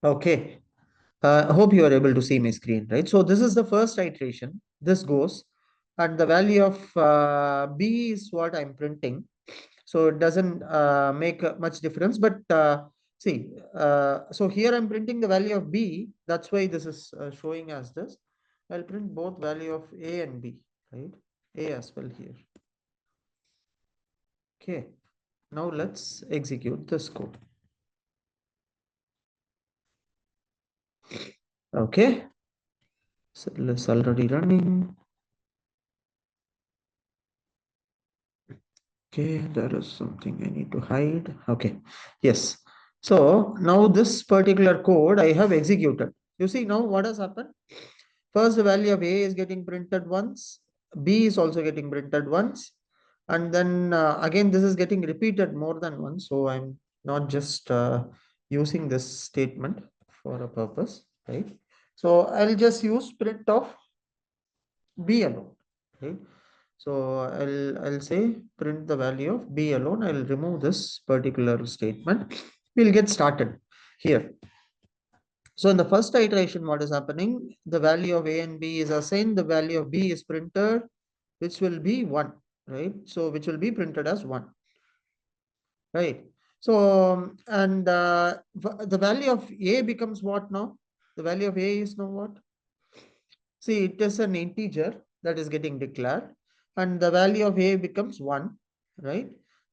Okay. I hope you are able to see my screen, right? So this is the first iteration. This goes, and the value of B is what I'm printing. So it doesn't make much difference. But see, so here I'm printing the value of B. That's why this is showing as this. I'll print both value of A and B, right? A as well here. Okay. Now let's execute this code. Okay. So it's already running. Okay, there is something I need to hide. Okay, yes. So now this particular code I have executed. You see now what has happened? First, the value of A is getting printed once, B is also getting printed once, and then again this is getting repeated more than once. So I'm not just using this statement for a purpose, right? So I'll just use print of B alone, right? So I'll say print the value of B alone. I'll remove this particular statement. We'll get started here. So in the first iteration, what is happening? The value of A and B is assigned. The value of B is printed, which will be 1, right? So which will be printed as 1, right? So and the value of A becomes what now? The value of A is now what? See, it is an integer that is getting declared, and the value of A becomes 1, right?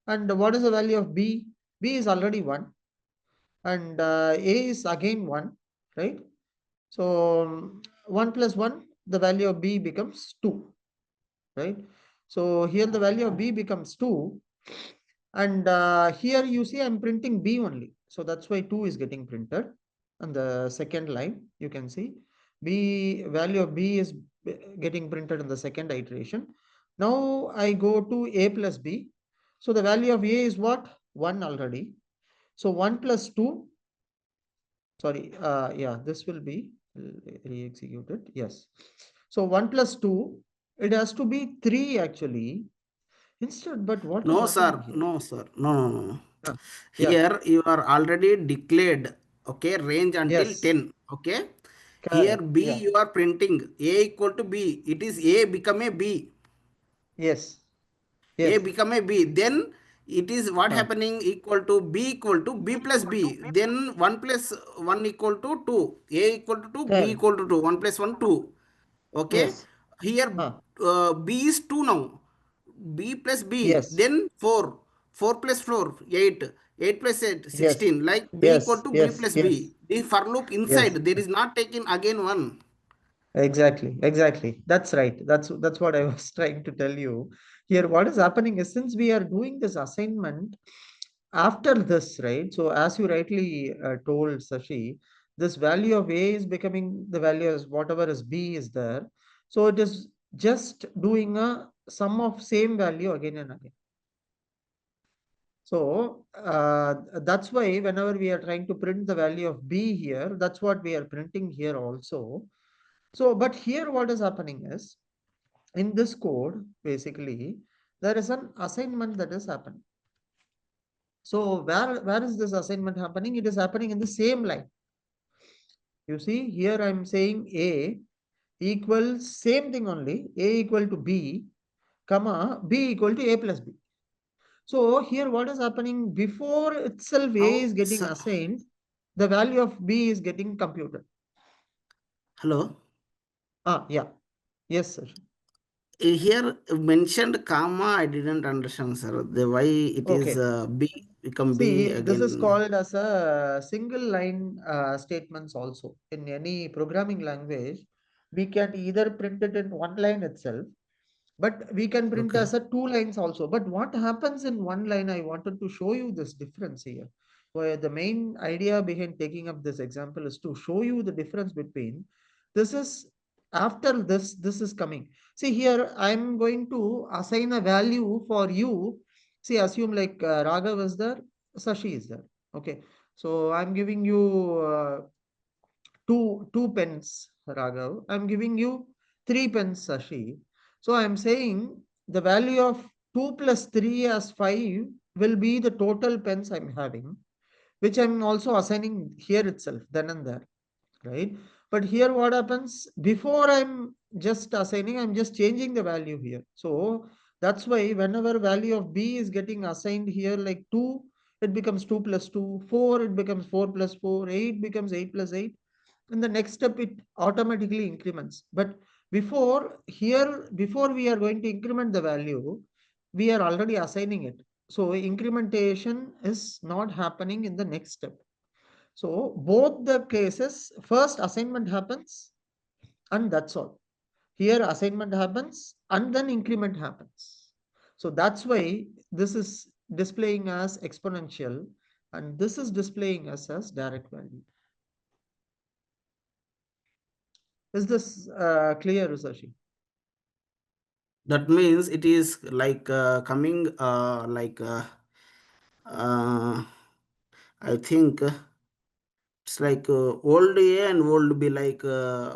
And what is the value of B? B is already 1, and A is again 1, right? So 1 plus 1, the value of B becomes 2, right? So here the value of B becomes 2, and here you see I'm printing B only. So that's why 2 is getting printed. On the second line, you can see B value of B is getting printed in the second iteration. Now I go to A plus B. So the value of A is what? 1 already. So 1 plus 2, sorry, yeah, this will be re-executed. Yes. So 1 plus 2, it has to be 3 actually. Instead, but what is No, happening sir. here? No, sir. No, no, no. Ah, yeah, Here you are already declared, okay, range until yes, 10. Okay. Here correct. B Yeah, you are printing A equal to B. It is A become a B. yes, A yes. become a B. Then it is what Huh. happening equal to B plus B. Then 1 plus 1 equal to 2. A equal to 2, B Correct. equal to 2. 1 plus 1, 2. Okay. Yes. Here Huh. B is 2 now. B plus B. Yes. Then 4. 4 plus 4, 8. 8 plus 8, Yes. 16. Like B equal Yes. to B Yes. plus Yes. B. The for loop inside, Yes. there is not taken again 1. Exactly. Exactly. That's right. That's what I was trying to tell you. Here, what is happening is since we are doing this assignment after this, right? So as you rightly told Sashi, this value of A is becoming the value as whatever is B is there. So it is just doing a sum of same value again and again. So that's why whenever we are trying to print the value of B here, that's what we are printing here also. So, but here what is happening is in this code, basically, there is an assignment that is happening. So where is this assignment happening? It is happening in the same line. You see, here I'm saying A equals same thing only, A equal to B, comma, B equal to A plus B. So here what is happening before itself A Now, is getting sir, assigned, the value of B is getting computed. hello. Ah, yeah. Yes, sir. Here mentioned comma, I didn't understand, sir. The why it is Okay. B become B See, this is again. called as a single line statements also. In any programming language, we can either print it in one line itself, but we can print Okay. as a two lines also. But what happens in one line, I wanted to show you this difference here. Where the main idea behind taking up this example is to show you the difference between this is after this is coming. See here, I'm going to assign a value for you. See, assume like Raghav is there, Sashi is there. Okay. So I'm giving you two pens, Raghav. I'm giving you 3 pens, Sashi. So I'm saying the value of 2 plus 3 as 5 will be the total pens I'm having. which I'm also assigning here itself, then and there, right? But here what happens, before I'm just assigning, I'm just changing the value here. So that's why whenever value of b is getting assigned here, like 2, it becomes 2 plus 2, 4, it becomes 4 plus 4, 8 becomes 8 plus 8. In the next step, it automatically increments. But before here, before we are going to increment the value, we are already assigning it. So incrementation is not happening in the next step. So both the cases, first assignment happens and that's all. Here assignment happens and then increment happens. So that's why this is displaying as exponential and this is displaying as direct value. Is this clear, Sashi? That means it is like coming I think it's like old A and old B, like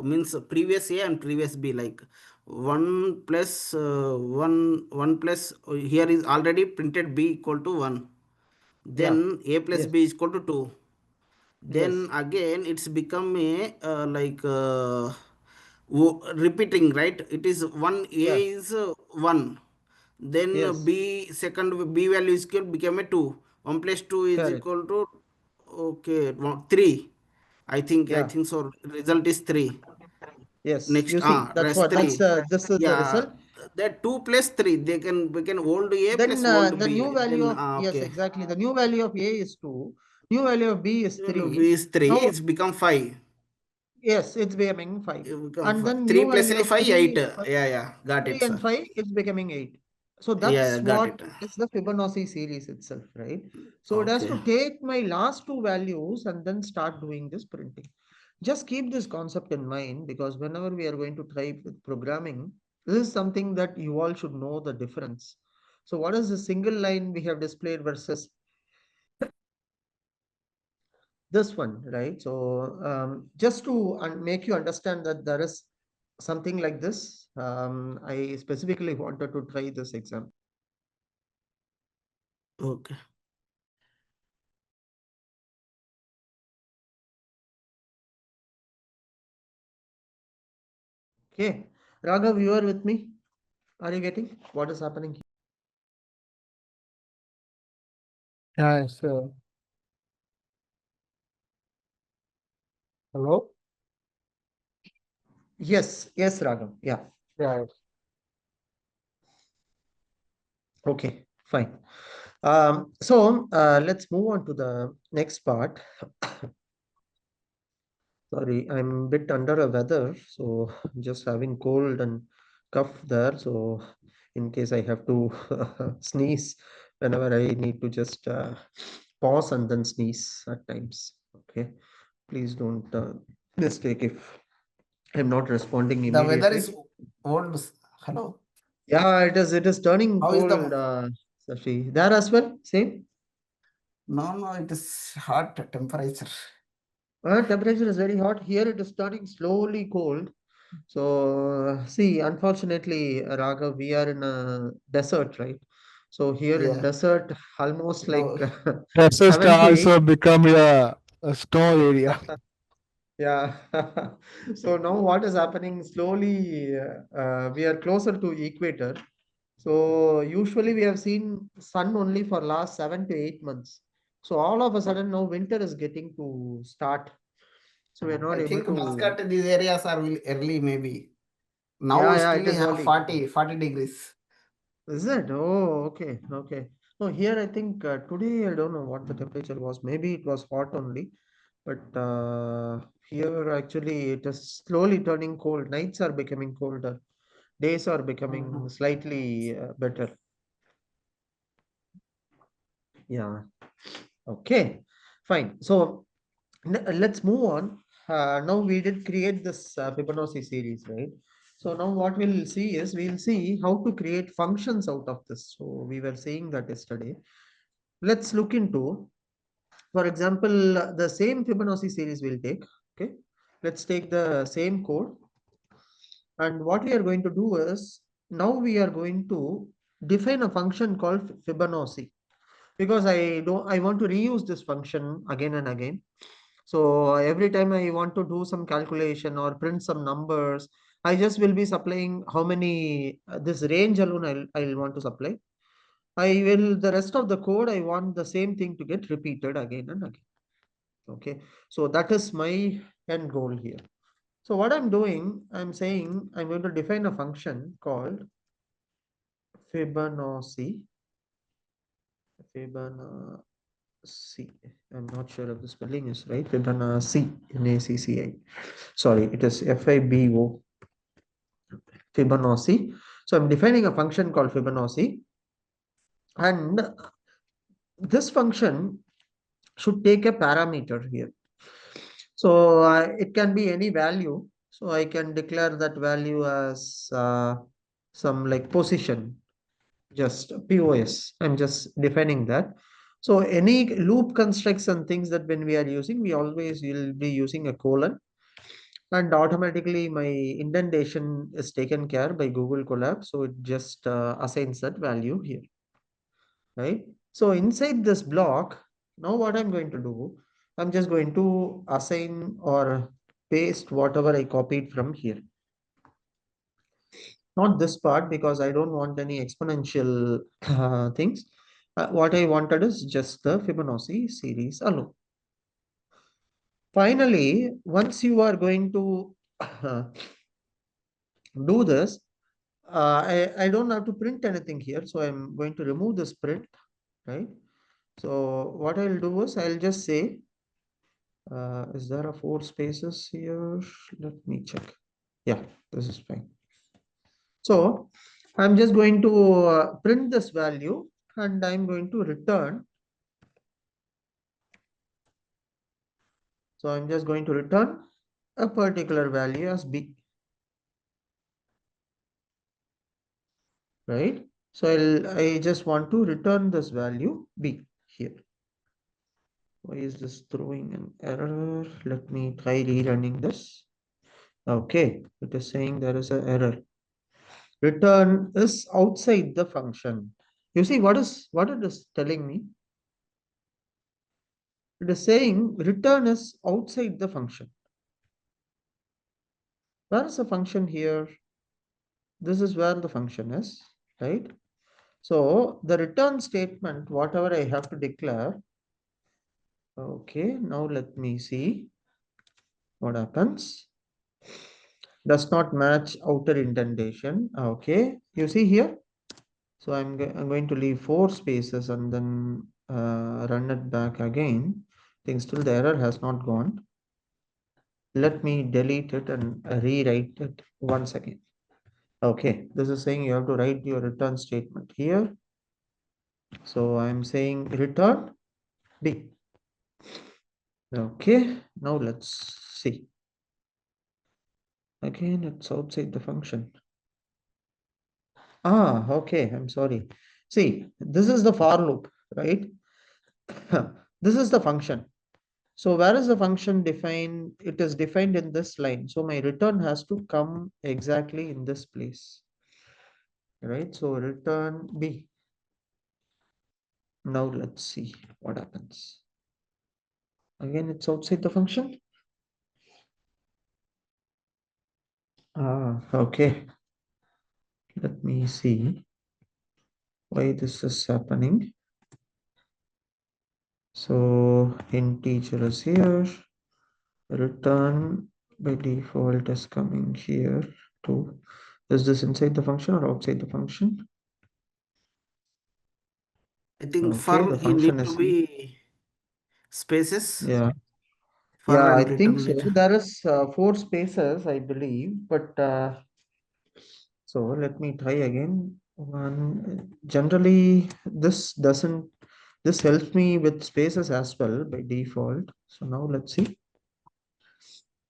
means previous A and previous B, like 1 plus 1 plus here is already printed B equal to 1, Yeah. then A plus Yes. B is equal to 2, then Yes. again it's become a repeating, right? It is 1 A Yeah. is 1, then Yes. B second B value is equal become a 2, 1 plus 2 is Correct. equal to, okay, 3. I Yeah. think so. Result is 3. Yes. Next, You see, that's rest what. That's 3. this is the Yeah, result. that 2 plus 3. They can we can old A Then plus old the new B. value Then of, yes, okay. exactly. The new value of A is 2. New value of B is Then 3. B is 3. Now, It's become 5. yes, it's becoming 5. It become And 5. then 3 new plus value A of 5 8. 3, Yeah, yeah. Got 3 it, sir. and 5, it's becoming 8. So Yeah, yeah, that's got what it. is the Fibonacci series itself, right? So it has Okay. to take my last two values and then start doing this printing. Just keep this concept in mind because whenever we are going to try with programming, this is something that you all should know the difference. So what is the single line we have displayed versus this one, right? So just to make you understand that there is something like this, I specifically wanted to try this example. Okay. Okay, Raghav, you are with me? Are you getting what is happening here? Yeah, so hello? Yes, yes, Raghav. Yeah. Yeah, Okay, fine. Let's move on to the next part. Sorry, I'm a bit under a weather, so just having cold and cough there. So in case I have to sneeze whenever I need to just pause and then sneeze at times. Okay, please don't mistake if I'm not responding The weather is immediately. old. Hello. Yeah, it is turning How is the? cold, Sashi. There as well, same. No, no, it is hot temperature. Temperature is very hot. Here it is turning slowly cold. So, see, unfortunately, Raghav, we are in a desert, right? So here in Yeah. desert, almost like No. Texas can 7 to 8. also become a snow area. Yeah. So now what is happening slowly, we are closer to equator. So usually we have seen sun only for last 7 to 8 months. So all of a sudden now winter is getting to start. So we're not I able think to. Muscat, these areas are early maybe. Now Yeah, we yeah, still it is have early. 40 degrees. Is it? Oh, okay, okay. No, here I think today I don't know what the temperature was. Maybe it was hot only, but here actually it is slowly turning cold. Nights are becoming colder. Days are becoming Mhm. slightly better. Yeah. Okay. Fine. So let's move on. Now we did create this Fibonacci series, right? So now what we'll see is we'll see how to create functions out of this. So we were saying that yesterday. Let's look into, for example, the same Fibonacci series we'll take. Okay. Let's take the same code. And what we are going to do is now we are going to define a function called Fibonacci. because I want to reuse this function again and again. So every time I want to do some calculation or print some numbers, I just will be supplying how many, this range alone I'll want to supply. I will, the rest of the code, I want the same thing to get repeated again and again. Okay, so that is my end goal here. So what I'm doing, I'm saying I'm going to define a function called Fibonacci. I'm not sure if the spelling is right. Fibonacci, N-A-C-C-I. Sorry, it is F-I-B-O. Fibonacci. So I'm defining a function called Fibonacci, and this function should take a parameter here. So it can be any value. So I can declare that value as some like position, just POS. I'm just defining that. So any loop constructs and things that when we are using, we always will be using a colon, and automatically my indentation is taken care by Google Colab. So it just assigns that value here, right? So inside this block, now what I'm going to do, I'm just going to assign or paste whatever I copied from here. Not this part, because I don't want any exponential things. What I wanted is just the Fibonacci series alone. Finally, once you are going to do this, I don't have to print anything here. So I'm going to remove this print, right? So what I'll do is I'll just say, is there a 4 spaces here? Let me check. Yeah, this is fine. So I'm just going to print this value, and I'm going to return. So I'm just going to return a particular value as B, right? So I just want to return this value B here. Why is this throwing an error? Let me try rerunning this. Okay, it is saying there is an error. Return is outside the function. You see what it is telling me? It is saying return is outside the function. Where is the function here? This is where the function is, right? So the return statement, whatever I have to declare. Okay, now let me see what happens. Does not match outer indentation. Okay, you see here. So I'm going to leave 4 spaces and then run it back again. I think still the error has not gone. Let me delete it and rewrite it once again. Okay, this is saying you have to write your return statement here. So I'm saying return B. Okay, now let's see. Again, it's outside the function. Okay, I'm sorry. See, this is the for loop, right? This is the function. So where is the function defined? It is defined in this line. So my return has to come exactly in this place, right? So return B. Now let's see what happens. Again, it's outside the function. Okay. Let me see why this is happening. So integer is here. Return by default is coming here too. Is this inside the function or outside the function? I think Okay, for the he function need to is, be spaces yeah. for Yeah, I and think return so. later. There is 4 spaces, I believe, but so let me try again. One, generally this helps me with spaces as well by default. So now let's see.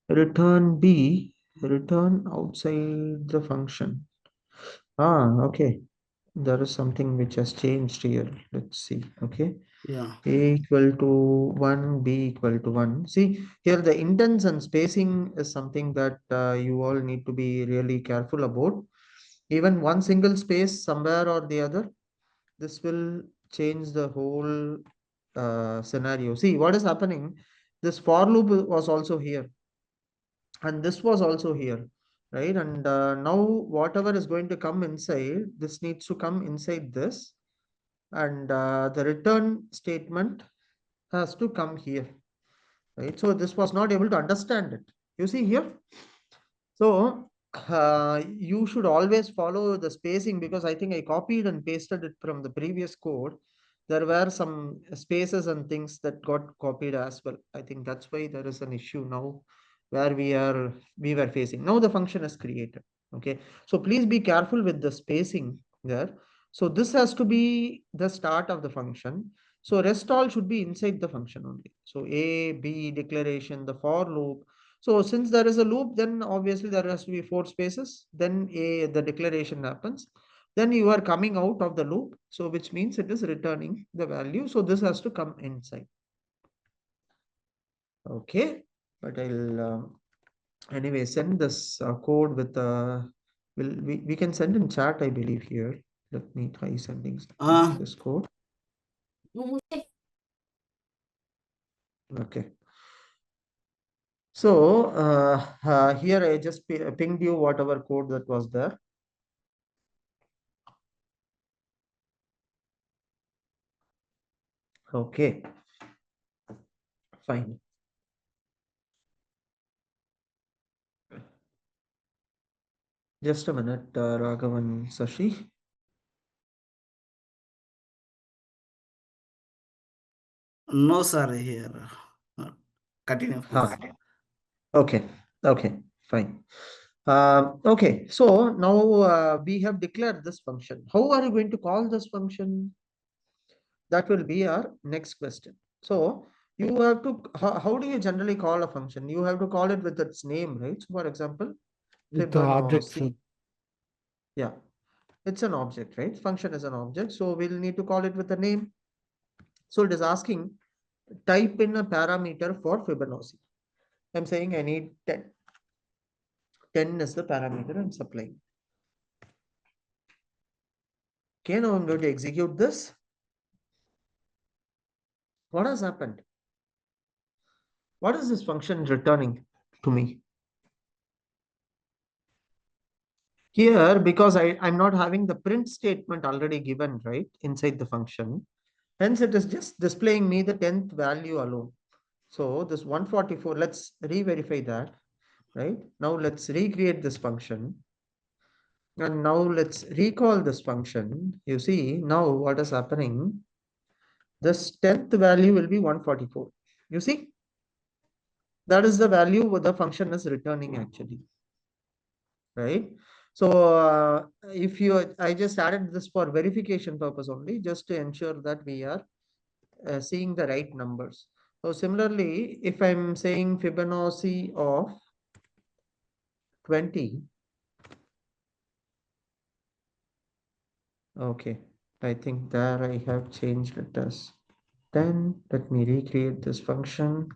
Return B, return outside the function. Okay. There is something which has changed here. Let's see. Okay. Yeah. A equal to 1, B equal to 1. See, here the indents and spacing is something that you all need to be really careful about. Even one single space somewhere or the other, this will change the whole scenario. See what is happening. This for loop was also here, and this was also here, right? And now whatever is going to come inside, this needs to come inside this, and the return statement has to come here, right? So this was not able to understand it. You see here. So you should always follow the spacing, because I think I copied and pasted it from the previous code. There were some spaces and things that got copied as well. I think that's why there is an issue now where we were facing. Now the function is created. Okay. So please be careful with the spacing there. So this has to be the start of the function. So rest all should be inside the function only. So A, B, declaration, the for loop. So since there is a loop, then obviously there has to be 4 spaces. Then the declaration happens. Then you are coming out of the loop. So which means it is returning the value. So this has to come inside. Okay. But I'll anyway send this code with we can send in chat, I believe here. Let me try sending this code. Okay. So here I just pinged you whatever code that was there. Okay, fine. Just a minute, Raghavan Sashi. No, sir, here. Continue, please. Okay, okay, fine. Okay, so now we have declared this function. How are you going to call this function? That will be our next question. So you have to, how do you generally call a function? You have to call it with its name, right? So for example, With the object. Fibonacci. Yeah, it's an object, right? Function is an object. So we'll need to call it with a name. So it is asking, type in a parameter for Fibonacci. I'm saying I need 10. 10 is the parameter I'm supplying. Okay, now I'm going to execute this. What has happened? What is this function returning to me? Here, because I'm not having the print statement already given, right, inside the function. Hence, it is just displaying me the 10th value alone. So this 144, let's re-verify that, right? Now let's recreate this function. And now let's recall this function. You see, now what is happening? This 10th value will be 144. You see? That is the value the function is returning actually, right? So if you, I just added this for verification purpose only, just to ensure that we are seeing the right numbers. So similarly, if I'm saying Fibonacci of 20, okay, I think there I have changed it as 10. Let me recreate this function.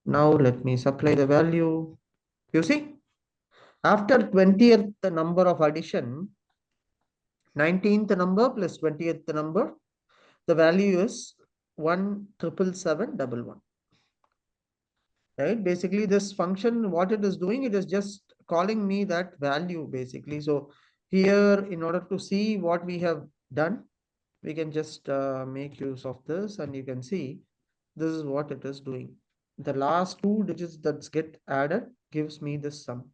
Now let me supply the value. You see, after 20th number of addition, 19th number plus 20th number, the value is 1,777,111. Right? Basically, this function, what it is doing, it is just calling me that value basically. So here, in order to see what we have done, we can just make use of this, and you can see this is what it is doing. The last 2 digits that get added gives me this sum.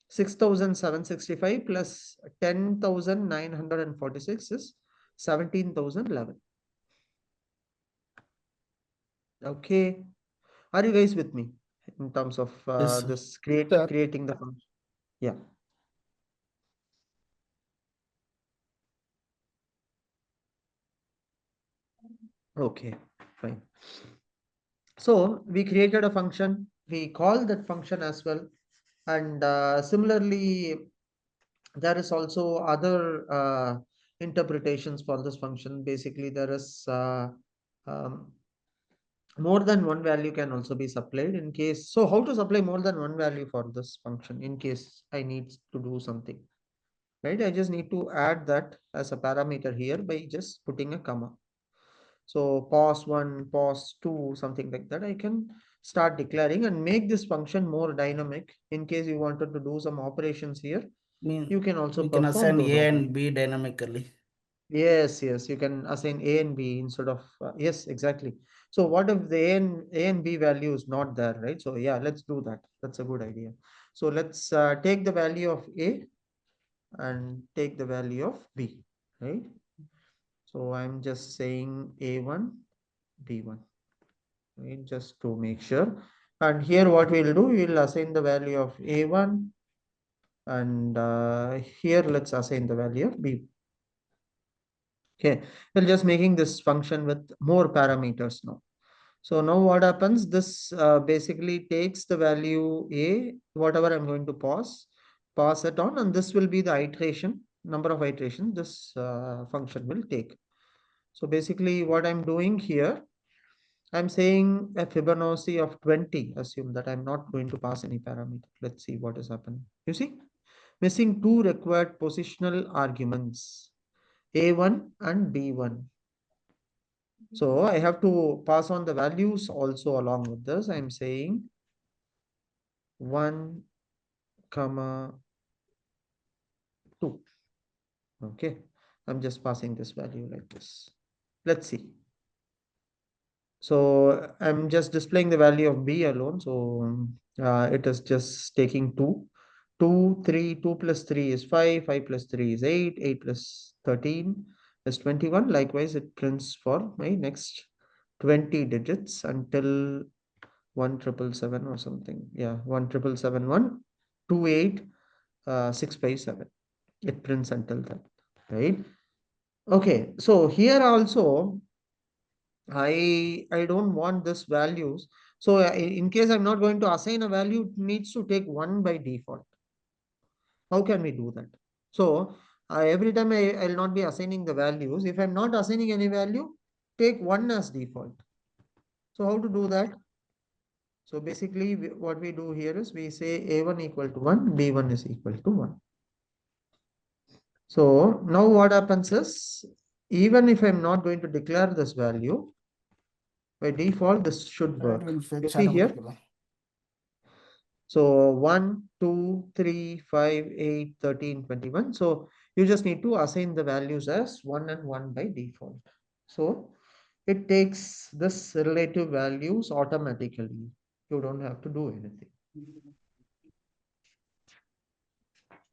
6,765 plus 10,946 is 17,011. Okay. Are you guys with me in terms of Yes, sir. this Sir. creating the function? Yeah. Okay, fine. So we created a function. We call that function as well. And similarly, there is also other interpretations for this function. Basically, there is um, more than one value can also be supplied in case. So how to supply more than one value for this function in case I need to do something? right? I just need to add that as a parameter here by just putting a comma. So pos1, pos2, something like that. I can start declaring and make this function more dynamic. In case you wanted to do some operations here, you can also We can perform assign those A operations. and B dynamically. Yes, yes, you can assign A and B instead of yes, exactly. So what if the A and B value is not there, right? So yeah, let's do that. That's a good idea. So let's take the value of A and take the value of B, right? So I'm just saying A1, B1, right? Just to make sure. And here what we'll do, we'll assign the value of A1 and here let's assign the value of B. Okay, we're just making this function with more parameters now. So now what happens, this basically takes the value A, whatever I'm going to pass it on, and this will be the iteration, number of iterations this function will take. So basically what I'm doing here, I'm saying a Fibonacci of 20, assume that I'm not going to pass any parameter. Let's see what is happening. You see, missing two required positional arguments, A1 and B1. So I have to pass on the values also along with this. I'm saying 1, comma 2. Okay. I'm just passing this value like this. Let's see. So I'm just displaying the value of B alone. So it is just taking 2. 2, 3, 2 plus 3 is 5, 5 plus 3 is 8, 8 plus 13 is 21. Likewise, it prints for my next 20 digits until 1777 or something. Yeah, 1771, 28, 657. It prints until that, right? Okay, so here also I don't want this values. So in case I'm not going to assign a value, it needs to take 1 by default. How can we do that? So every time I'll not be assigning the values. If I'm not assigning any value, take 1 as default. So how to do that? So basically what we do here is we say A1 equal to 1, B1 is equal to 1. So now what happens is, even if I'm not going to declare this value, by default, this should That work. will You fetch see here? automatically. So 1, 2, 3, 5, 8, 13, 21. So you just need to assign the values as 1 and 1 by default. So it takes this relative values automatically. You don't have to do anything.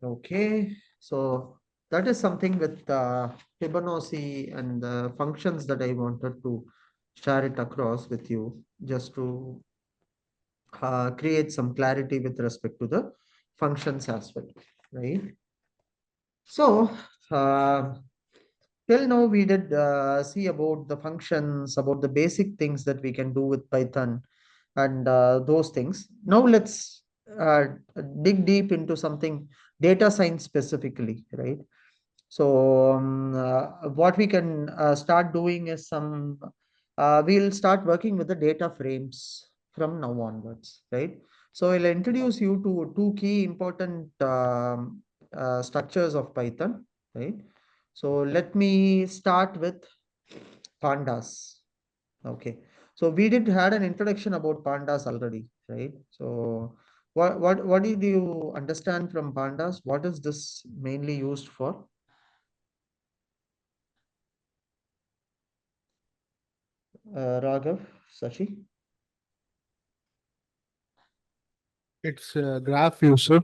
Okay, so that is something with Fibonacci and the functions that I wanted to share it across with you, just to create some clarity with respect to the functions as well, right? So till now we did see about the functions, about the basic things that we can do with Python and those things. Now let's uh, dig deep into something data science specifically, right? So what we can start doing is we'll start working with the data frames from now onwards, right? So I'll introduce you to two key important structures of Python, right? So let me start with pandas. Okay. So we did had an introduction about pandas already, right? So what did you understand from pandas? What is this mainly used for? Raghav, Sashi? It's a graph user.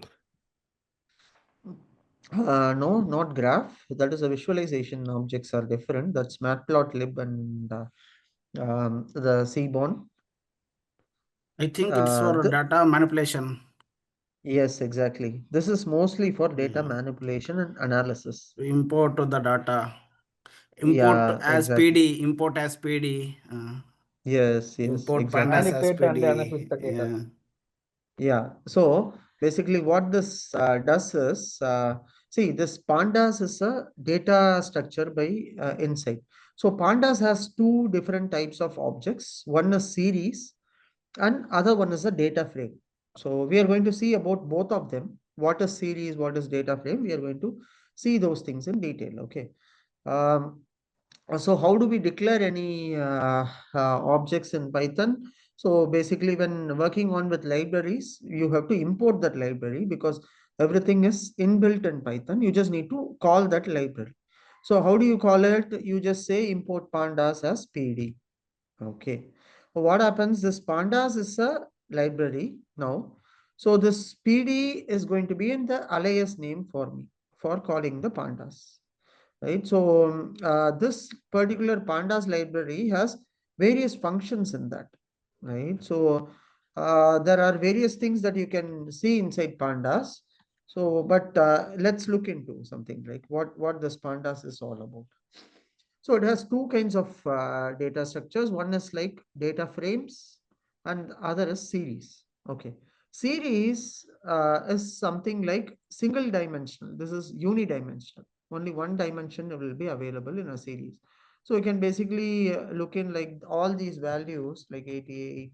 No, not graph. That is a visualization objects are different. That's Matplotlib and the Seaborn. I think it's for data manipulation. Yes, exactly. This is mostly for data Mm. manipulation and analysis. Import the data. Yeah, exactly. Import as PD. Yes, yes, Import pandas exactly. as Manipulate and analyze PD. the data. Yeah. Yeah. So basically, what this does is, see, this pandas is a data structure by inside. So pandas has two different types of objects. One is series, and other one is a data frame. So we are going to see about both of them. What is series? What is data frame? We are going to see those things in detail. Okay. Um, so how do we declare any objects in Python? So basically, when working on with libraries, you have to import that library because everything is inbuilt in Python. You just need to call that library. So how do you call it? You just say import pandas as PD. Okay. What happens? This pandas is a library now. So this PD is going to be in the alias name for me for calling the pandas, right? So this particular pandas library has various functions in that, right? So there are various things that you can see inside pandas. So, but let's look into something like what this pandas is all about. So it has two kinds of data structures. One is like data frames and other is series. Okay. Series is something like single dimensional. This is unidimensional. Only one dimension will be available in a series. So you can basically look in like all these values like 88,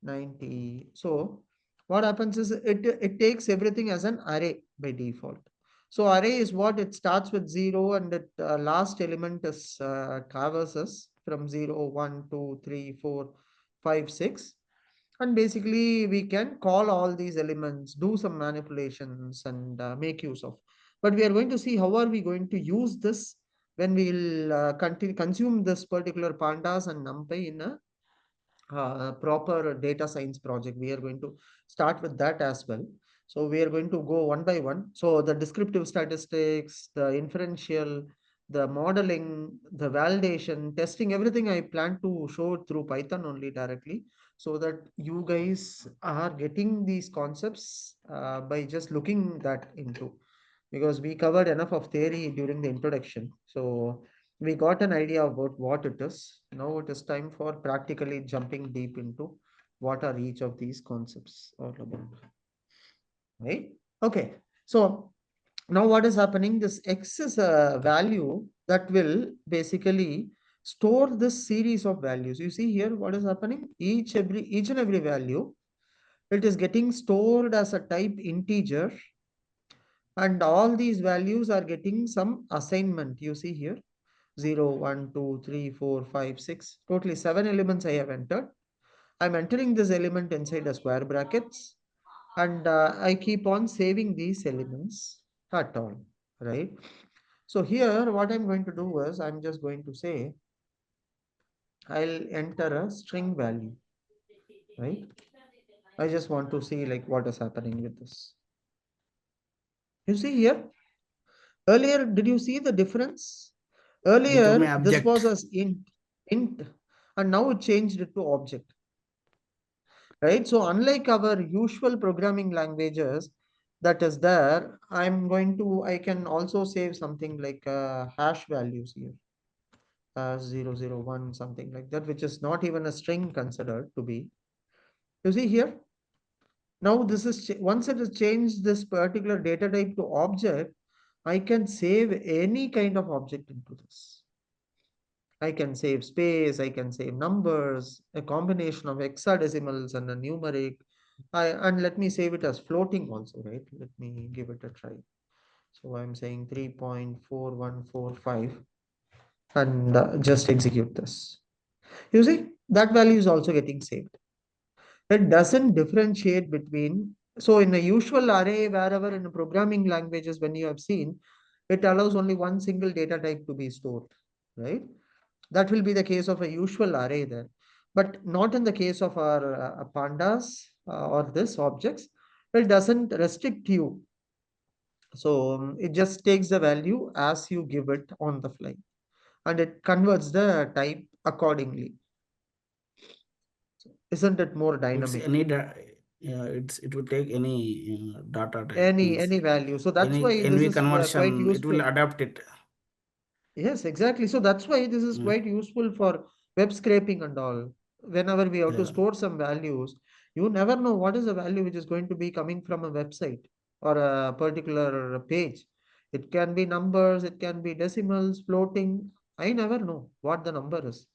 90. So what happens is it takes everything as an array by default. So array is what it starts with 0 and it last element is traverses from 0, 1, 2, 3, 4, 5, 6. And basically we can call all these elements, do some manipulations and make use of. But we are going to see how are we going to use this when we'll continue consume this particular pandas and NumPy in a proper data science project. We are going to start with that as well. So we are going to go one by one. So the descriptive statistics, the inferential, the modeling, the validation, testing, everything I plan to show through Python only directly, so that you guys are getting these concepts by just looking that into, because we covered enough of theory during the introduction. So we got an idea about what it is. Now it is time for practically jumping deep into what are each of these concepts all about. Right? Okay. So now what is happening? This X is a value that will basically store this series of values. You see here what is happening? Each and every value, it is getting stored as a type integer, and all these values are getting some assignment. You see here 0, 1, 2, 3, 4, 5, 6. Totally 7 elements I have entered. I'm entering this element inside the square brackets, and I keep on saving these elements at all, right? So here what I'm going to do is I'm just going to say I'll enter a string value, right? I just want to see like what is happening with this. You see here, earlier, did you see the difference? Become a Earlier, this object. was as int, and now it changed it to object, right? So unlike our usual programming languages that is there, I can also save something like hash values here, 001, something like that, which is not even a string considered to be. You see here, now this is, once it has changed this particular data type to object, I can save any kind of object into this. I can save space, I can save numbers, a combination of hexadecimals and a numeric. And let me save it as floating also, right? Let me give it a try. So I'm saying 3.4145 and just execute this. You see, that value is also getting saved. It doesn't differentiate between, so in a usual array, wherever in programming languages, when you have seen, it allows only one single data type to be stored, right? That will be the case of a usual array there, but not in the case of our pandas or this objects. It doesn't restrict you. So it just takes the value as you give it on the fly, and it converts the type accordingly. Isn't it more It's dynamic? any yeah, it will take any data type means Any value. So that's any why this NV is quite conversion. It will useful. adapt it. Yes, exactly. So that's why this is Mm, quite useful for web scraping and all. Whenever we have to yeah, store some values, you never know what is the value which is going to be coming from a website or a particular page. It can be numbers, it can be decimals, floating. I never know what the number is.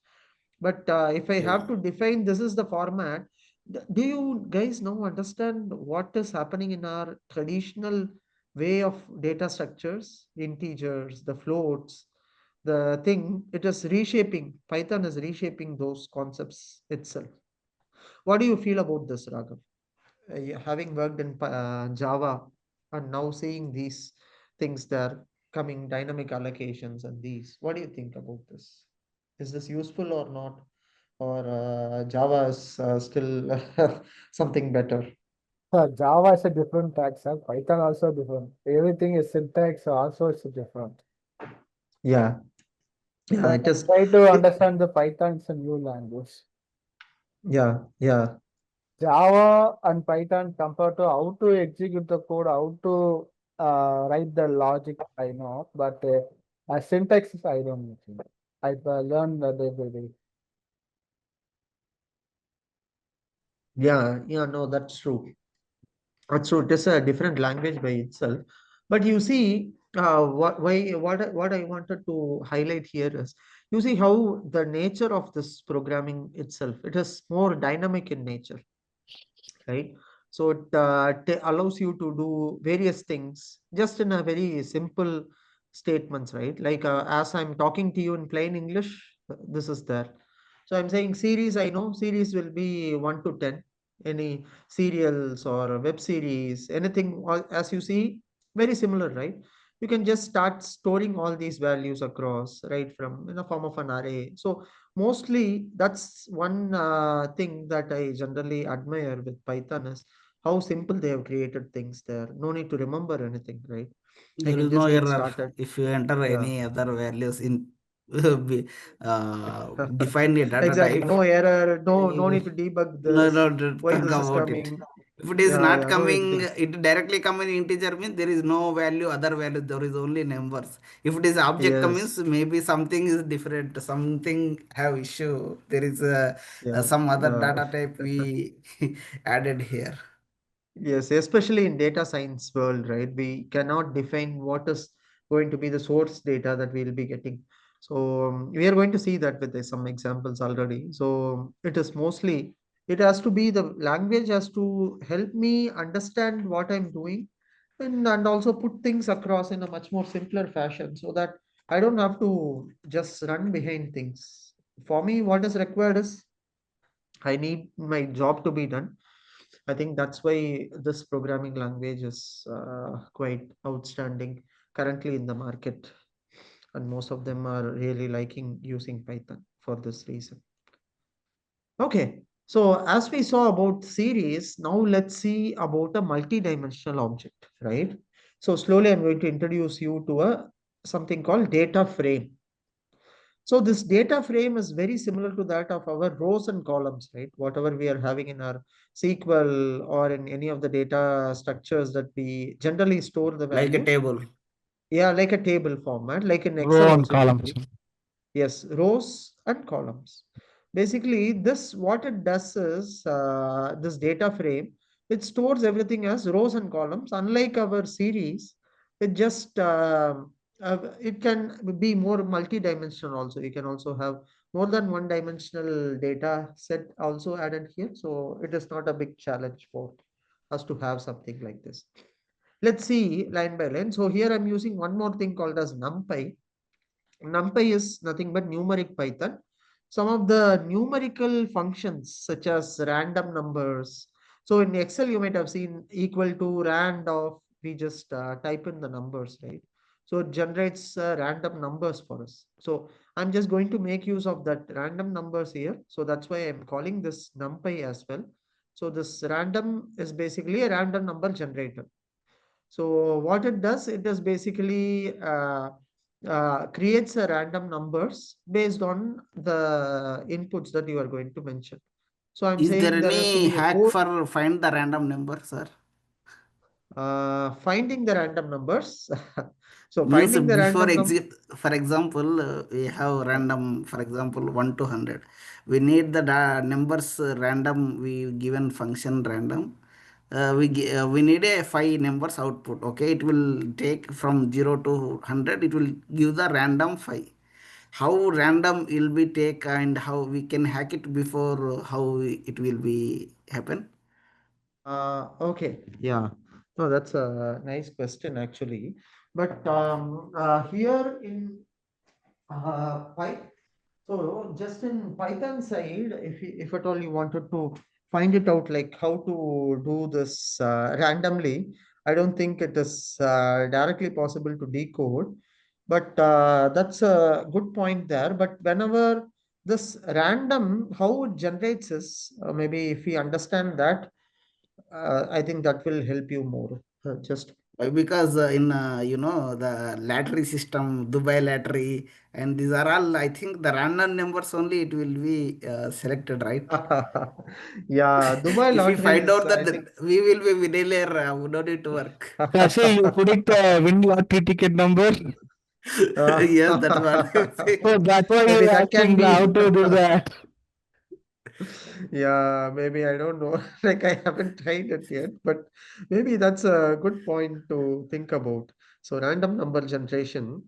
But if I yeah. have to define this is the format, do you guys now understand what is happening in our traditional way of data structures, integers, the floats, the thing, it is reshaping. Python is reshaping those concepts itself. What do you feel about this, Raghav? Having worked in Java and now seeing these things there coming, dynamic allocations and these, what do you think about this? Is this useful or not? Or Java is still something better? Java is a different tax, Python also different. Everything is syntax also is different. Yeah, yeah, But it I is. try to It, understand the Python is a new language. yeah, yeah, Java and Python compared to how to execute the code, how to write the logic, I know, but syntax I don't know. I learned that day by day. yeah, yeah. No, that's true. That's true. It is a different language by itself. But you see, what I wanted to highlight here is, you see how the nature of this programming itself, it is more dynamic in nature, right? So it allows you to do various things just in a very simple statements, right? Like as I'm talking to you in plain English, this is there. So I'm saying series, I know series will be 1 to 10. Any serials or web series, anything, as you see, very similar, right? You can just start storing all these values across, right, from in the form of an array. So mostly that's one thing that I generally admire with Python is how simple they have created things there. No need to remember anything, right? I There can is no just get error started. if you enter Yeah. any other values in be- define a data Exactly. type. No error. No You- need to debug No, this. no, don't Why talk this is about it. coming. If it is Yeah, not yeah. No need to coming, think. it directly come in integer means there is no value, other value, there is only numbers. If it is object Yes. means maybe something is different, something have issue. There is Yeah. some other Yeah. data type we added here. Yes, especially in data science world, right? We cannot define what is going to be the source data that we'll be getting. So we are going to see that with some examples already. So it is mostly, it has to be, the language has to help me understand what I'm doing, and also put things across in a much more simpler fashion so that I don't have to just run behind things. For me, what is required is I need my job to be done. I think that's why this programming language is quite outstanding currently in the market, and most of them are really liking using Python for this reason. Okay, so as we saw about series, now let's see about a multi-dimensional object, right? So slowly I'm going to introduce you to a something called data frame. So this data frame is very similar to that of our rows and columns, right? Whatever we are having in our SQL or in any of the data structures that we generally store the Like a values. table. Yeah, like a table format, like in Excel Row and also it will columns. be. Yes, rows and columns. Basically, this what it does is this data frame, it stores everything as rows and columns. Unlike our series, it just it can be more multi-dimensional also. You can also have more than one dimensional data set also added here. So it is not a big challenge for us to have something like this. Let's see line by line. So here I'm using one more thing called as NumPy. NumPy is nothing but numeric Python. Some of the numerical functions such as random numbers. So in Excel, you might have seen equal to rand of, we just type in the numbers, right? So it generates random numbers for us. So I'm just going to make use of that random numbers here. So that's why I'm calling this NumPy as well. So this random is basically a random number generator. So what it does, it is basically creates a random numbers based on the inputs that you are going to mention. So I'm Is there saying there has to any be a hack code for find the random number, sir? finding the random numbers. So Means finding the before random number. exit, for example, we have random, for example, 1 to 100. We need the numbers random, we given function random. We need a 5 numbers output. Okay, it will take from 0 to 100, it will give the random 5. How random will be take and how we can hack it before how it will be happen? Okay, yeah. No, that's a nice question actually. But here in Python, so just in Python side, if at all you wanted to find it out, like how to do this randomly, I don't think it is directly possible to decode. But that's a good point there. But whenever this random, how it generates is, maybe if we understand that, I think that will help you more. Just Because in the lottery system, Dubai lottery, and these are all, I think, the random numbers only it will be selected, right? yeah, Dubai If we lottery find is, out I that think. we will be millionaire, we don't need to work. Say you predict win lottery ticket number. Yes, that's what I'm So saying. that's why Maybe you're that can asking be. how to do that. Yeah, maybe I don't know. Like I haven't tried it yet, but maybe that's a good point to think about. So random number generation.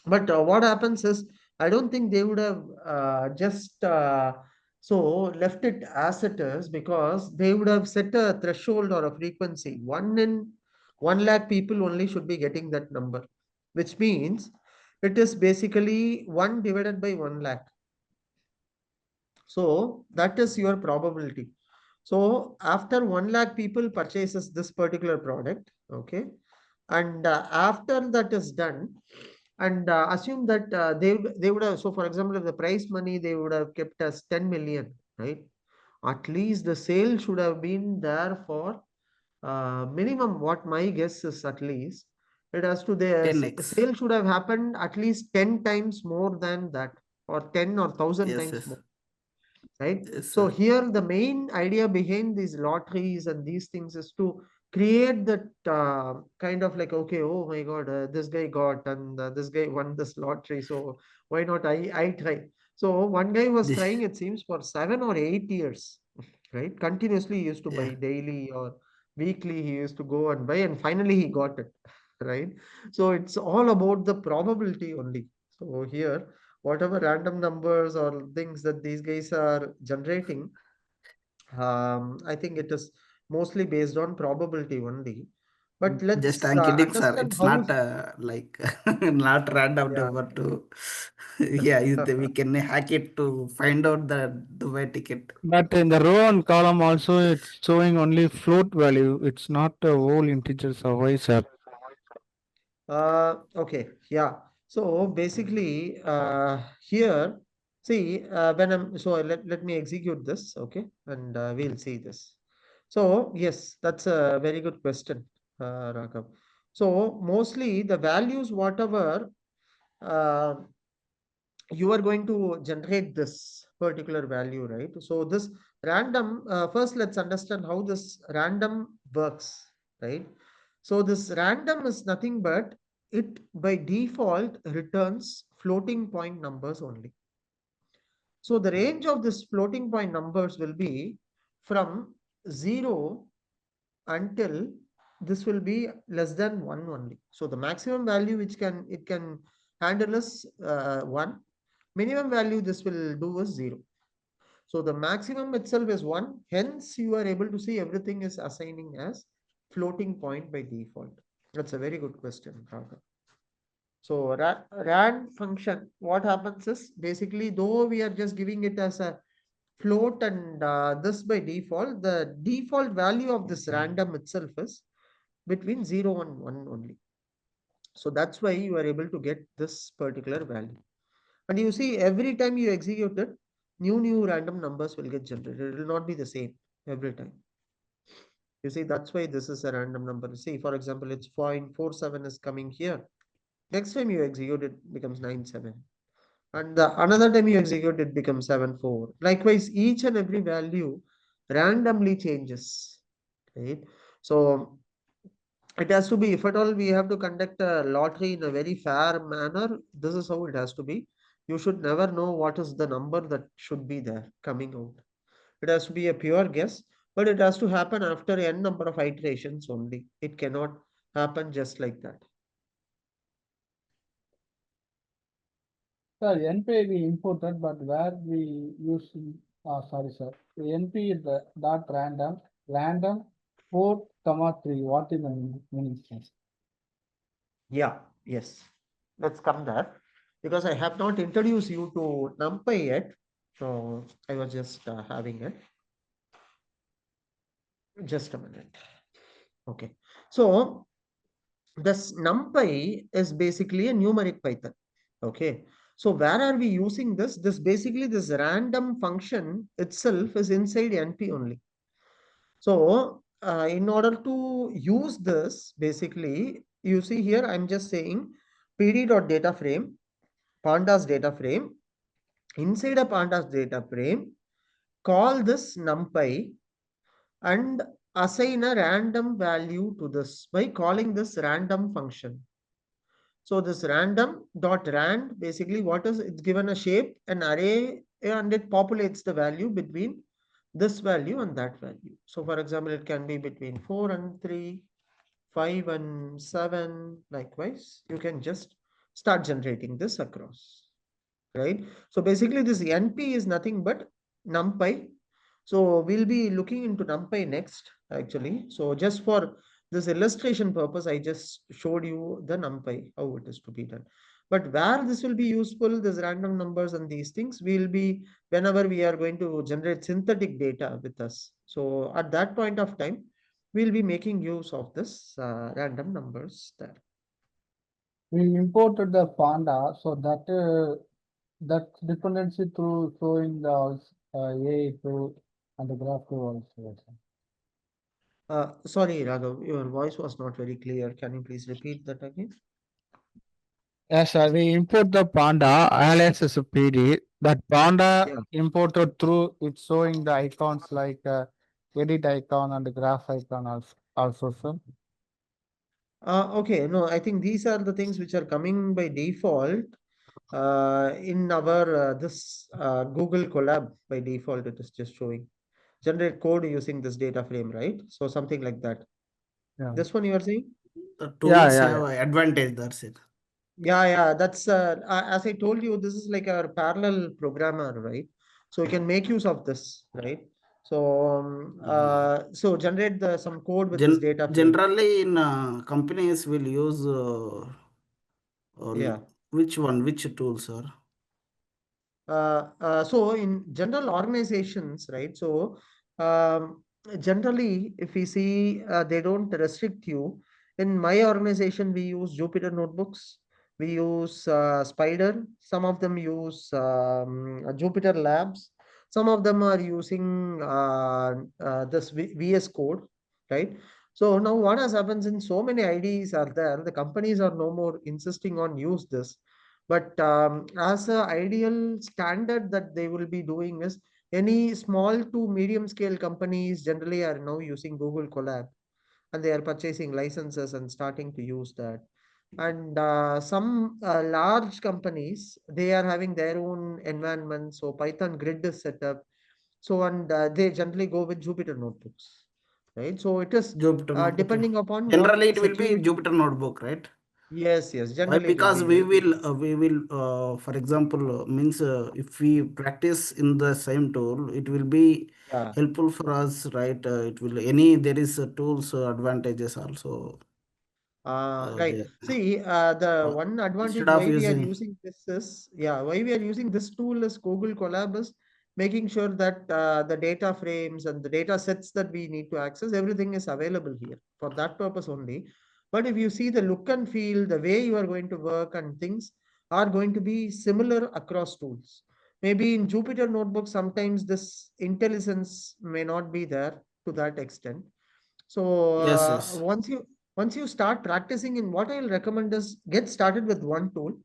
But what happens is, I don't think they would have just so left it as it is, because they would have set a threshold or a frequency. 1 in 1 lakh people only should be getting that number, which means it is basically 1 divided by 1 lakh. So that is your probability. So after 1 lakh people purchases this particular product, okay, and after that is done, and assume that they would have, so for example, if the prize money they would have kept as 10 million, right? At least the sale should have been there for minimum. What my guess is, at least it has to, the 10x. sale should have happened at least 10 times more than that, or 10 or 1,000 Yes, times yes, more, right? yes, So sir. here the main idea behind these lotteries and these things is to create that kind of like, okay, oh my god, this guy got, and this guy won this lottery, so why not I try. So one guy was This, trying, it seems, for 7 or 8 years, right? Continuously he used to yeah, buy daily or weekly, he used to go and buy, and finally he got it, right? So it's all about the probability only. So here, whatever random numbers or things that these guys are generating, I think it is mostly based on probability only. But just let's I'm kidding, sir. understand It's how. not like not random Yeah. number to. Yeah, we can hack it to find out the way ticket. But in the row and column also, it's showing only float value. It's not a whole integer. So why, sir? Okay, yeah. So basically, here, see, when I'm, so let me execute this, okay, and we'll see this. So yes, that's a very good question, Raghav. So mostly the values, whatever uh, you are going to generate this particular value, right? So this random, first let's understand how this random works, right? So this random is nothing but it by default returns floating point numbers only. So the range of this floating point numbers will be from 0 until this will be less than 1 only. So the maximum value which can it can handle is 1. Minimum value this will do is 0. So the maximum itself is 1. Hence, you are able to see everything is assigning as floating point by default. That's a very good question, Raghav. So rand function, what happens is, basically, though we are just giving it as a float, and this by default, the default value of this random itself is between 0 and 1 only. So that's why you are able to get this particular value. And you see, every time you execute it, new random numbers will get generated. It will not be the same every time. You see, that's why this is a random number. See, for example, it's 0.47 is coming here. Next time you execute it becomes 97. And another time you execute it becomes 74. Likewise, each and every value randomly changes. Right? So it has to be, if at all we have to conduct a lottery in a very fair manner, this is how it has to be. You should never know what is the number that should be there coming out. It has to be a pure guess, but it has to happen after n number of iterations only. It cannot happen just like that. Sir, NP we imported, but where we use, sorry, sir. NP is the dot random 4 comma 3. What is the meaning? Yeah, yes. Let's come there because I have not introduced you to NumPy yet. So I was just having it. Just a minute. Okay. So this NumPy is basically a numeric Python. Okay. So where are we using this? This random function itself is inside NP only. So in order to use this, basically, you see here, I'm just saying pd.data frame, pandas data frame. Inside a pandas data frame, call this NumPy and assign a random value to this by calling this random function. So this random dot rand, basically what is it's given a shape, an array, and it populates the value between this value and that value. So for example, it can be between 4 and 3, 5 and 7. Likewise, you can just start generating this across, right? So basically this NP is nothing but NumPy. So we'll be looking into NumPy next, actually. So just for this illustration purpose, I just showed you the NumPy, how it is to be done. But where this will be useful, this random numbers and these things, will be whenever we are going to generate synthetic data with us. So at that point of time, we'll be making use of this random numbers there. We imported the panda, so that dependency through showing the A to and the graph to also. Sorry, Raghav, your voice was not very clear. Can you please repeat that again? Yes, sir. We import the panda alias as a PD. That panda Yeah. imported through it's showing the icons like edit icon and the graph icon also, sir. Okay, no, I think these are the things which are coming by default in our this Google Colab by default. It is just showing generate code using this data frame, right? So something like that. Yeah. This one you are saying? The Yeah, tools yeah, have advantage, that's it. Yeah, that's as I told you, this is like a parallel programmer, right? So you can make use of this, right? So so generate some code with this data frame. Generally in companies will use Yeah. which tool, sir? So in general organizations, right? So generally, if we see, they don't restrict you. In my organization, we use Jupyter notebooks. We use Spider. Some of them use Jupyter Labs. Some of them are using this VS Code, right? So now what has happens in so many IDs are there. The companies are no more insisting on use this, but as a ideal standard that they will be doing is any small to medium scale companies generally are now using Google Colab, and they are purchasing licenses and starting to use that. And some large companies, they are having their own environment. So Python grid is set up. So and they generally go with Jupyter notebooks, right? So it is Jupyter notebook. depending upon what Generally, it will be security. Jupyter notebook, right? Yes, Why? generally it will Because be we will for example means if we practice in the same tool, it will be yeah. helpful for us, right? It will any there is tools advantages also Right. there. See, the one Instead advantage of why we are using using this is, yeah, why we are using this tool is Google Colab is making sure that the data frames and the data sets that we need to access, everything is available here for that purpose only. But if you see the look and feel, the way you are going to work and things are going to be similar across tools. Maybe in Jupyter Notebook, sometimes this intelligence may not be there to that extent. So yes, yes. once you start practicing, in what I'll recommend is get started with one tool,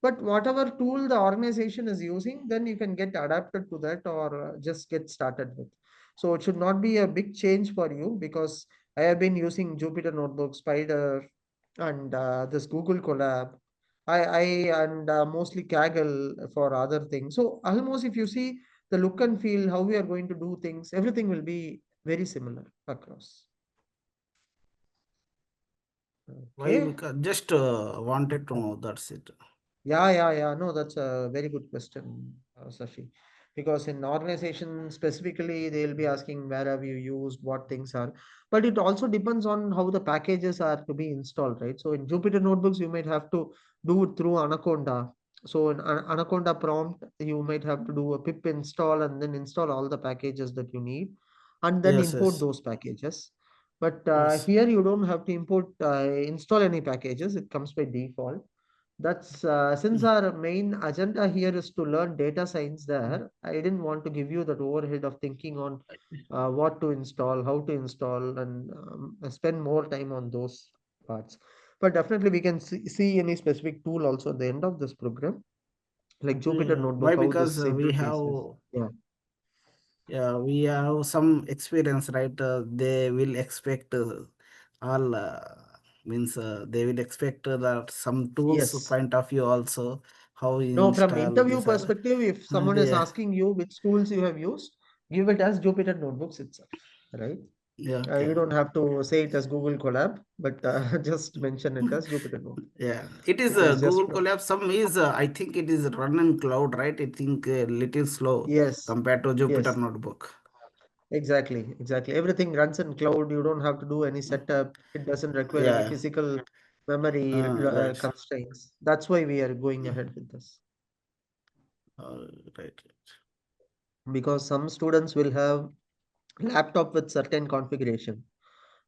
but whatever tool the organization is using, then you can get adapted to that or just get started with. So it should not be a big change for you because I have been using Jupyter Notebook, Spider, and this Google Colab. I and mostly Kaggle for other things. So almost if you see the look and feel, how we are going to do things, everything will be very similar across. Why? Okay. Because just wanted to know. That's it. Yeah. No, that's a very good question, Sashi. because in organization specifically they'll be asking where have you used, what things are, but it also depends on how the packages are to be installed, right? So in Jupyter notebooks you might have to do it through Anaconda. So in Anaconda prompt you might have to do a pip install and then install all the packages that you need and then Yes, import yes, those packages. But yes. here you don't have to import install any packages, it comes by default. That's since Mm. our main agenda here is to learn data science there, I didn't want to give you that overhead of thinking on what to install, how to install, and spend more time on those parts. But definitely we can see any specific tool also at the end of this program, like Jupyter Yeah. Why? Notebook, how Because this interfaces. Yeah. we have some experience, right? They will expect all means they will expect that some tools Yes. point of view also how you No, from install interview this are perspective, if someone is yeah, asking you which tools you have used, give it as Jupyter Notebooks itself, right? yeah, okay. You don't have to say it as Google Colab, but just mention it as Jupyter Notebook. Yeah, it is It is just Google from, Colab. Some is I think it is run in cloud, right? I think little slow yes, compared to Jupyter yes, Notebook. exactly, exactly. Everything runs in cloud. You don't have to do any setup. It doesn't require any Yeah, physical memory right. constraints. That's why we are going Mm. ahead with this. Right. Because some students will have laptop with certain configuration.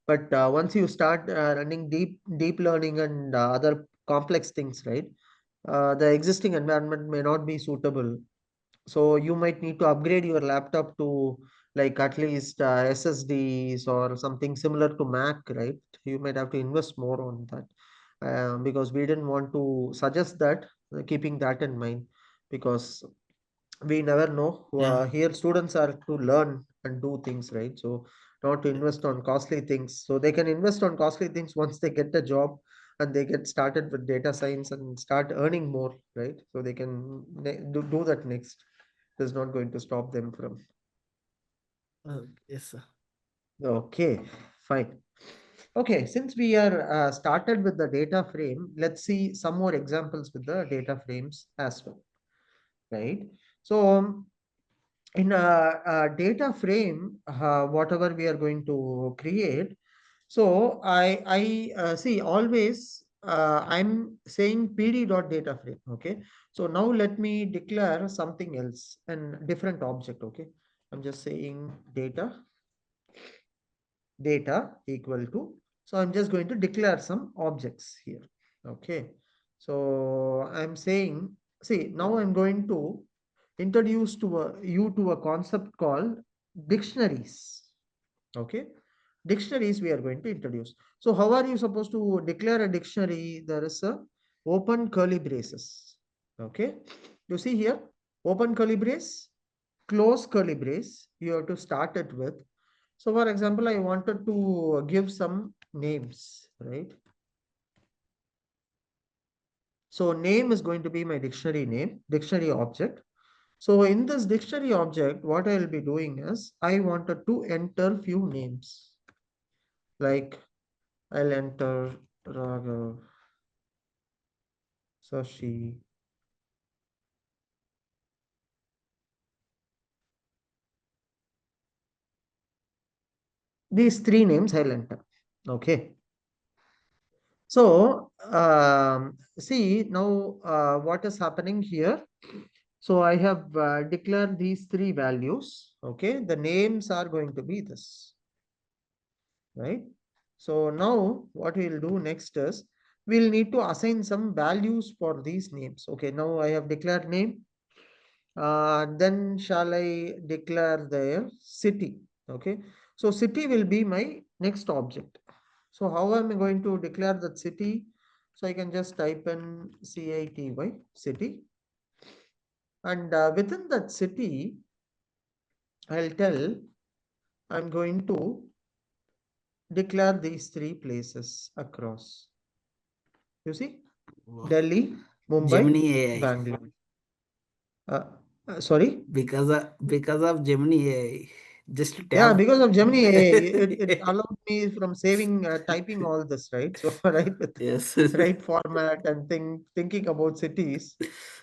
But once you start running deep learning and other complex things, right? The existing environment may not be suitable. So you might need to upgrade your laptop to like at least SSDs or something similar to Mac, right? You might have to invest more on that because we didn't want to suggest that, keeping that in mind, because we never know. Yeah. Here, students are to learn and do things, right? So, not to invest on costly things. So, they can invest on costly things once they get a job and they get started with data science and start earning more, right? So, they can do that next. It is not going to stop them from. Yes, sir. Okay, fine. Okay, since we are started with the data frame, let's see some more examples with the data frames as well, right? So, in a data frame, whatever we are going to create, so I see always I'm saying pd dot data frame. Okay, so now let me declare something else and different object. Okay, I'm just saying data equal to, so I'm just going to declare some objects here. Okay, so I'm saying, see, now I'm going to introduce you to a concept called dictionaries. Okay, dictionaries we are going to introduce. So how are you supposed to declare a dictionary? There is a open curly braces. Okay, you see here, open curly brace, close curly brace, you have to start it with. So for example, I wanted to give some names, right? So name is going to be my dictionary name, dictionary object. So in this dictionary object, what I'll be doing is I wanted to enter few names. Like I'll enter Raghav, Sashi, these three names I'll enter. Okay. So see now what is happening here. So I have declared these three values. Okay. The names are going to be this, right? So now what we'll do next is we'll need to assign some values for these names. Okay. Now I have declared name. Then shall I declare their city? Okay. So city will be my next object. So how am I going to declare that city? So I can just type in CITY, city. And within that city, I'll tell I'm going to declare these three places across. You see, Wow. Delhi, Mumbai, Gemini AI. Bangalore. Uh, sorry. Because of Gemini AI. Just Yeah, tab. because of Gemini AI, it allowed me from saving typing all this, right? So right with Yes. right format and thinking about cities.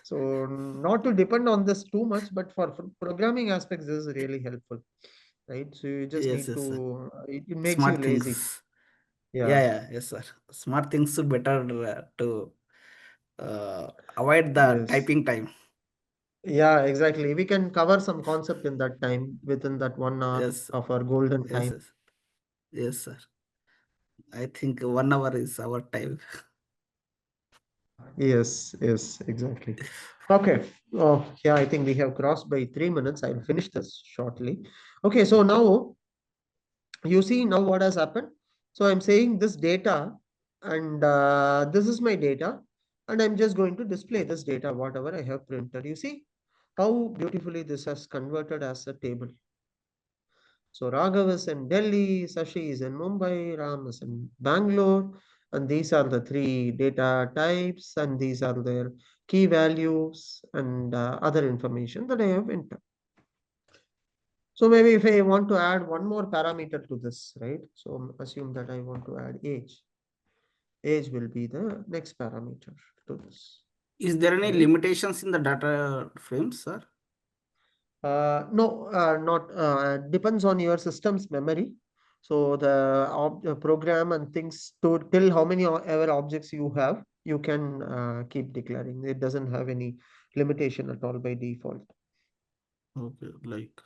So not to depend on this too much, but for programming aspects, this is really helpful, right? So you just Yes, need yes, sir. to it makes you Smart lazy. things. Yeah, Yeah. yeah, yes, sir. Smart things are better to avoid the Yes. typing time. Yeah, exactly. We can cover some concept in that time within that 1 hour Yes, of our golden yes, time. yes, yes, sir. I think 1 hour is our time. Yes, yes, exactly. Okay. Oh, yeah, I think we have crossed by 3 minutes. I'll finish this shortly. Okay, so now you see now what has happened. So I'm saying this data, and this is my data, and I'm just going to display this data, whatever I have printed. You see how beautifully this has converted as a table. So Raghav is in Delhi, Sashi is in Mumbai, Ram is in Bangalore, and these are the three data types, and these are their key values and other information that I have entered. So maybe if I want to add one more parameter to this, right? So assume that I want to add age. Age will be the next parameter to this, Is there any right? limitations in the data frames, sir? No, not depends on your system's memory. So the program and things to till how many ever objects you have, you can keep declaring. It doesn't have any limitation at all by default. Okay, like,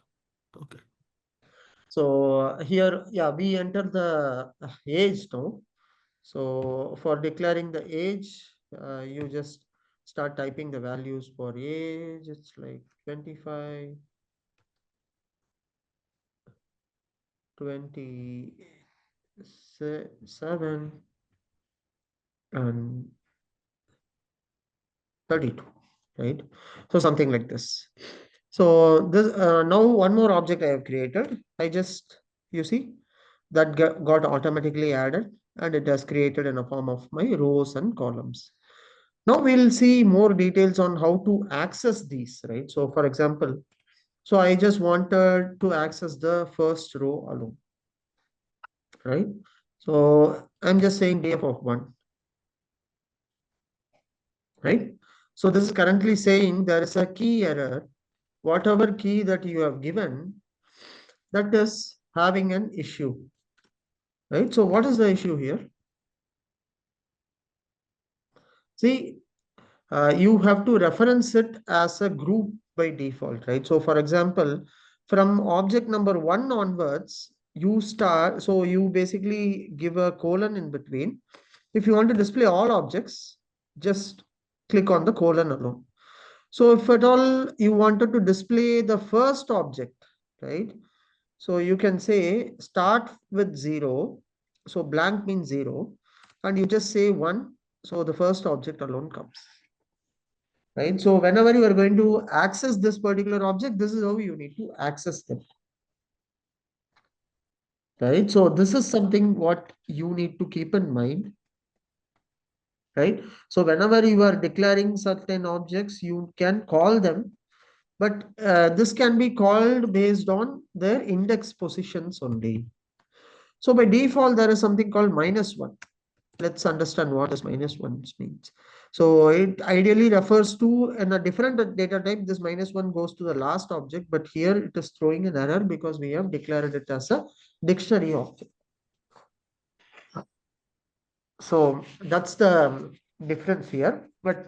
okay. So here, yeah, we enter the age now. So for declaring the age, you just start typing the values for age. It's like 25, 27, and 32, right? So something like this. So this now one more object I have created. I just, you see, that got automatically added, and it has created in a form of my rows and columns. Now we'll see more details on how to access these, right? So for example, so I just wanted to access the first row alone, right? So I'm just saying df of 1, right? So this is currently saying there is a key error. Whatever key that you have given, that is having an issue, right? So what is the issue here? See, you have to reference it as a group by default, right? So for example, from object number 1 onwards, you start, so you basically give a colon in between. If you want to display all objects, just click on the colon alone. So if at all you wanted to display the first object, right? So you can say start with 0. So blank means 0. And you just say 1. So the first object alone comes. Right. So whenever you are going to access this particular object, this is how you need to access them. Right. So this is something what you need to keep in mind. Right. So whenever you are declaring certain objects, you can call them, but this can be called based on their index positions only. So by default, there is something called -1. Let's understand what this -1 means. So it ideally refers to in a different data type, this -1 goes to the last object, but here it is throwing an error because we have declared it as a dictionary object. So that's the difference here. But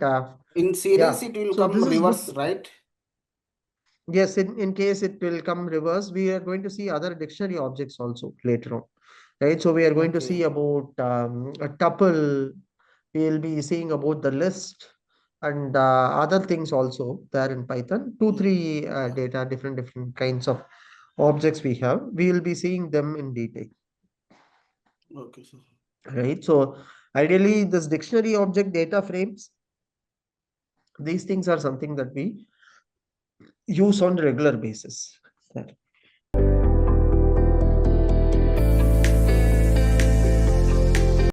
In series, yeah, it will so come this is good. reverse, right? Yes, in case it will come reverse, we are going to see other dictionary objects also later on. Right. So we are going to see Okay. about a tuple. We'll be seeing about the list and other things also there in Python. Two, Yeah. three Yeah. data, different kinds of objects we have. We will be seeing them in detail, Okay, sir. right? So ideally, this dictionary object data frames, these things are something that we use on regular basis.